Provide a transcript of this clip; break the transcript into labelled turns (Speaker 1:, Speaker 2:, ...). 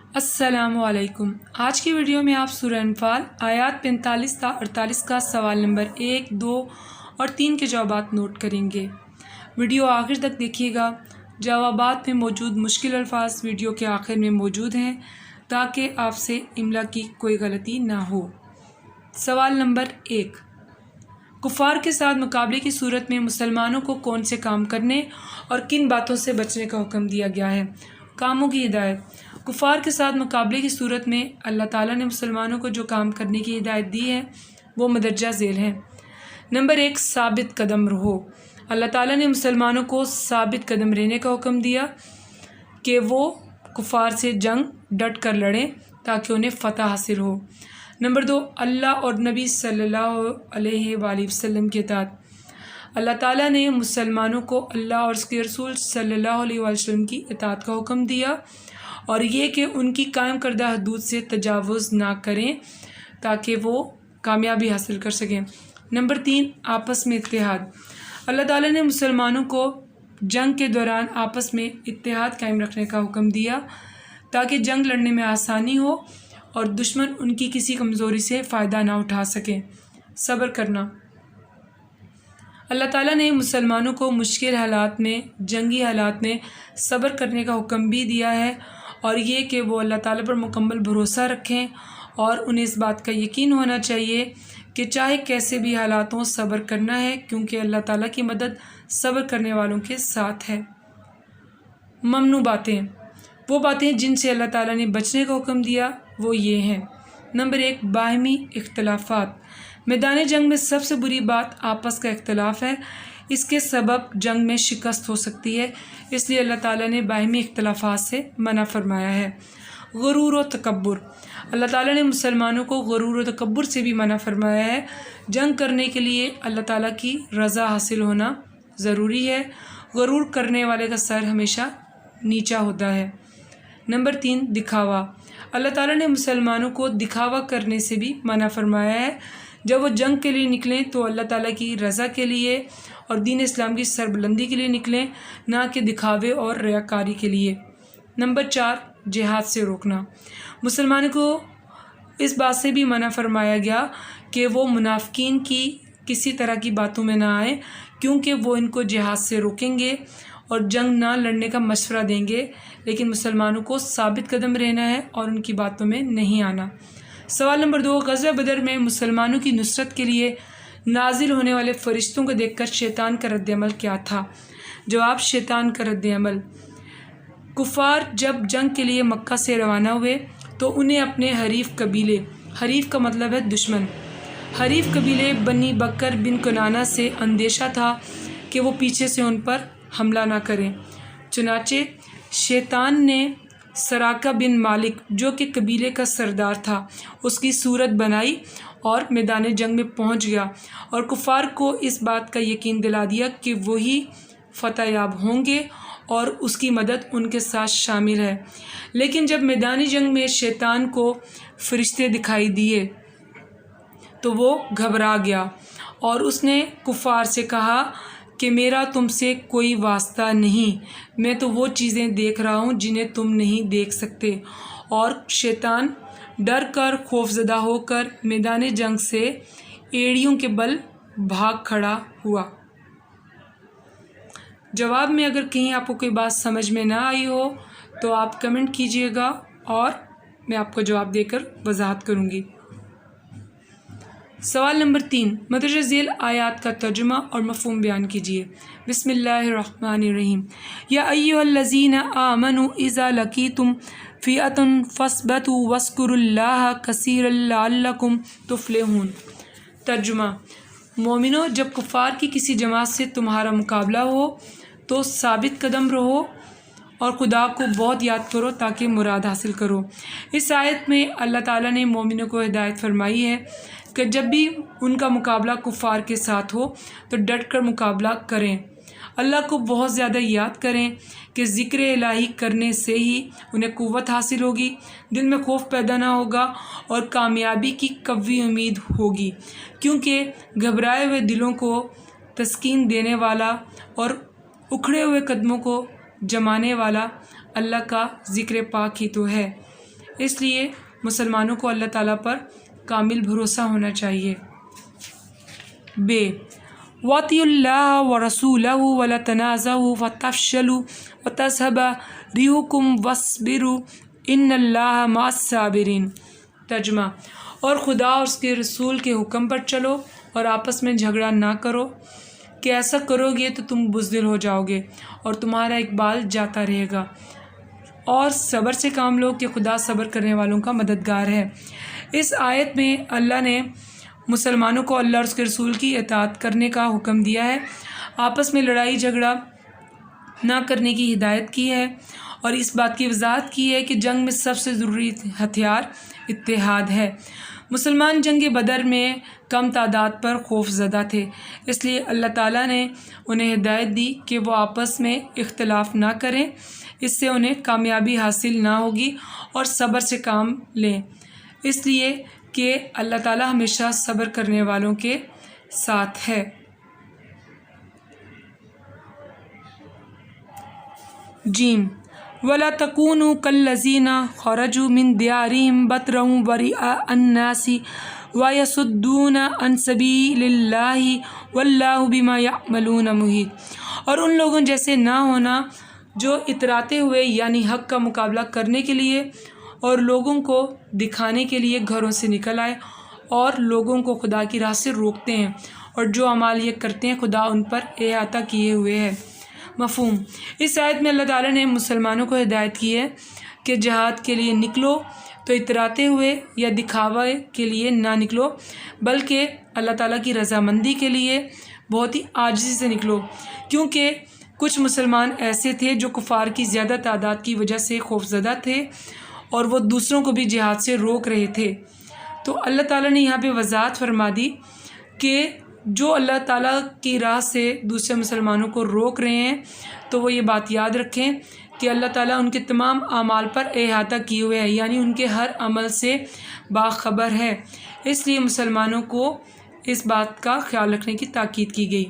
Speaker 1: अस्सलामु अलैकुम। आज की वीडियो में आप सूरह अनफाल आयात 45 था 48 का सवाल नंबर 1, 2 और 3 के जवाबात नोट करेंगे। वीडियो आखिर तक देखिएगा। जवाबात में मौजूद मुश्किल अल्फाज वीडियो के आखिर में मौजूद हैं ताकि आपसे इमला की कोई गलती ना हो। सवाल नंबर 1, कुफ़ार के साथ मुकाबले की सूरत में मुसलमानों को कौन से काम करने और किन बातों से बचने का हुक्म दिया गया है। कामों की हिदायत। कुफ़ार के साथ मुकाबले की सूरत में अल्लाह ताला ने मुसलमानों को जो काम करने की हिदायत दी है वो मदरजा झेल हैं। नंबर 1, साबित कदम रहो। अल्लाह ताला ने मुसलमानों को साबित कदम रहने का हुक्म दिया कि वो कुफ़ार से जंग डट कर लड़ें ताकि उन्हें फ़तह हासिल हो। नंबर 2, अल्लाह और नबी सल्लल्लाहु अलैहि वसल्लम के इताअत। अल्लाह ताला ने मुसलमानों को अल्लाह और उसके रसूल सल्लल्लाहु अलैहि वसल्लम की इताअत का हुक्म दिया और ये कि उनकी कायम करदा हदूद से तजावुज़ ना करें ताकि वो कामयाबी हासिल कर सकें। नंबर 3, आपस में इत्तेहाद। अल्लाह ताला ने मुसलमानों को जंग के दौरान आपस में इत्तेहाद कायम रखने का हुक्म दिया ताकि जंग लड़ने में आसानी हो और दुश्मन उनकी किसी कमज़ोरी से फ़ायदा ना उठा सकें। सब्र करना। अल्लाह ताला ने मुसलमानों को मुश्किल हालात में, जंगी हालात में सब्र करने का हुक्म भी दिया है और ये कि वो अल्लाह ताला पर मुकम्मल भरोसा रखें और उन्हें इस बात का यकीन होना चाहिए कि चाहे कैसे भी हालात हों सब्र करना है, क्योंकि अल्लाह ताला की मदद सब्र करने वालों के साथ है। ममनू बातें। वो बातें जिनसे अल्लाह ताला ने बचने का हुक्म दिया वो ये हैं। नंबर 1, बाहमी इख्तलाफात। मैदान जंग में सबसे बुरी बात आपस का इख्तलाफ है। इसके सबब जंग में शिकस्त हो सकती है, इसलिए अल्लाह ताला ने बाहमी इख्तलाफात से मना फरमाया है। गुरूर व तकब्बुर। अल्लाह ताला ने मुसलमानों को गुरूर व तकब्बुर से भी मना फरमाया है। जंग करने के लिए अल्लाह ताला की रज़ा हासिल होना ज़रूरी है। गुरूर करने वाले का सर हमेशा नीचा होता है। नंबर 3, दिखावा। अल्लाह ताला ने मुसलमानों को दिखावा करने से भी मना फरमाया है। जब वो जंग के लिए निकलें तो अल्लाह ताला की रज़ा के लिए और दीन इस्लाम की सरबुलंदी के लिए निकलें, ना कि दिखावे और रियाकारी के लिए। नंबर 4, जिहाद से रोकना। मुसलमानों को इस बात से भी मना फरमाया गया कि वो मुनाफिकीन की किसी तरह की बातों में ना आए, क्योंकि वो इनको जिहाद से रोकेंगे और जंग ना लड़ने का मशवरा देंगे, लेकिन मुसलमानों को साबित कदम रहना है और उनकी बातों में नहीं आना। सवाल नंबर 2, ग़ज़वा बदर में मुसलमानों की नुसरत के लिए नाजिल होने वाले फ़रिश्तों को देखकर शैतान का रद्द-ए-अमल क्या था। जवाब, शैतान का रद्द-ए-अमल। कुफ़ार जब जंग के लिए मक्का से रवाना हुए तो उन्हें अपने हरीफ कबीले, हरीफ का मतलब है दुश्मन, हरीफ कबीले बनी बकर बिन कुनाना से अंदेशा था कि वो पीछे से उन पर हमला ना करें। चुनाचे शैतान ने सराका बिन मालिक, जो कि कबीले का सरदार था, उसकी सूरत बनाई और मैदान जंग में पहुंच गया और कुफ़ार को इस बात का यकीन दिला दिया कि वही फ़तहयाब होंगे और उसकी मदद उनके साथ शामिल है। लेकिन जब मैदानी जंग में शैतान को फरिश्ते दिखाई दिए तो वो घबरा गया और उसने कुफ़ार से कहा कि मेरा तुमसे कोई वास्ता नहीं, मैं तो वो चीज़ें देख रहा हूँ जिन्हें तुम नहीं देख सकते। और शैतान डर कर खौफज़दा होकर मैदान जंग से एड़ियों के बल भाग खड़ा हुआ। जवाब में अगर कहीं आपको कोई बात समझ में ना आई हो तो आप कमेंट कीजिएगा और मैं आपको जवाब देकर वजाहत करूँगी। सवाल नंबर 3, मदरजा झेल आयात का तर्जुमा और मफ़हूम बयान कीजिए। बिस्मिल्लाहिर्रहमानिर्रहीम। या अय्युहल्लज़ीना आमनु इज़ा लक़ीतुम फ़िअतन फ़स्बतू वज़्कुरुल्लाह कसीरन लअल्लकुम तुफ़्लिहून। तर्जुमा, मोमिनो, जब कुफ़ार की किसी जमात से तुम्हारा मुकाबला हो तो साबित कदम रहो और खुदा को बहुत याद करो ताकि मुराद हासिल करो। इस आयत में अल्लाह ताला ने मोमिनों को हिदायत फरमाई है कि जब भी उनका मुकाबला कुफ़ार के साथ हो तो डट कर मुकाबला करें, अल्लाह को बहुत ज़्यादा याद करें कि ज़िक्र इलाही करने से ही उन्हें क़ुव्वत हासिल होगी, दिल में खौफ पैदा ना होगा और कामयाबी की कवी उम्मीद होगी, क्योंकि घबराए हुए दिलों को तस्कीन देने वाला और उखड़े हुए कदमों को जमाने वाला अल्लाह का ज़िक्र पाक ही तो है। اس لیے مسلمانوں کو اللہ تعالیٰ پر کامل بھروسہ ہونا چاہیے۔ بے وَأَطِیعُوا اللَّهَ وَرَسُولَهُ وَلَا تَنَازَعُوا فَتَفْشَلُوا وَتَذْهَبَ رِيحُكُمْ وَاصْبِرُوا إِنَّ اللَّهَ مَعَ الصَّابِرِينَ۔ ترجمہ، اور خدا اور اس کے رسول کے حکم پر چلو اور آپس میں جھگڑا نہ کرو کہ ایسا کرو گے تو تم بزدل ہو جاؤ گے اور تمہارا اقبال جاتا رہے گا، اور صبر سے کام لو کہ خدا صبر کرنے والوں کا مددگار ہے۔ اس آیت میں اللہ نے مسلمانوں کو اللہ اور اس کے رسول کی اطاعت کرنے کا حکم دیا ہے، آپس میں لڑائی جھگڑا نہ کرنے کی ہدایت کی ہے، اور اس بات کی وضاحت کی ہے کہ جنگ میں سب سے ضروری ہتھیار اتحاد ہے۔ مسلمان جنگ بدر میں کم تعداد پر خوف زدہ تھے، اس لیے اللہ تعالیٰ نے انہیں ہدایت دی کہ وہ آپس میں اختلاف نہ کریں، اس سے انہیں کامیابی حاصل نہ ہوگی، اور صبر سے کام لیں، اس لیے کہ اللہ تعالیٰ ہمیشہ صبر کرنے والوں کے ساتھ ہے۔ جیم وَلَا تَكُونُوا كَالَّذِينَ خَرَجُوا مِن دِيَارِهِمْ بَطْرًا وَرِئَاءَ النَّاسِ وَيَصُدُّونَ عَن سَبِيلِ اللَّهِ وَاللَّهُ بِمَا يَعْمَلُونَ مُحِيطٌ۔ اور ان لوگوں جیسے نہ ہونا جو اتراتے ہوئے یعنی حق کا مقابلہ کرنے کے لیے اور لوگوں کو دکھانے کے لیے گھروں سے نکل آئے اور لوگوں کو خدا کی راہ سے روکتے ہیں، اور جو اعمال یہ کرتے ہیں خدا ان پر احاطہ کیے ہوئے ہے۔ مفہوم: اس آیت میں اللہ تعالیٰ نے مسلمانوں کو ہدایت کی ہے کہ جہاد کے لیے نکلو تو اتراتے ہوئے یا دکھاوے کے لیے نہ نکلو، بلکہ اللہ تعالیٰ کی رضامندی کے لیے بہت ہی عاجزی سے نکلو، کیونکہ کچھ مسلمان ایسے تھے جو کفار کی زیادہ تعداد کی وجہ سے خوفزدہ تھے اور وہ دوسروں کو بھی جہاد سے روک رہے تھے۔ تو اللہ تعالیٰ نے یہاں پہ وضاحت فرما دی کہ جو اللہ تعالیٰ کی راہ سے دوسرے مسلمانوں کو روک رہے ہیں تو وہ یہ بات یاد رکھیں کہ اللہ تعالیٰ ان کے تمام اعمال پر احاطہ کیے ہوئے ہے، یعنی ان کے ہر عمل سے باخبر ہے، اس لیے مسلمانوں کو اس بات کا خیال رکھنے کی تاکید کی گئی۔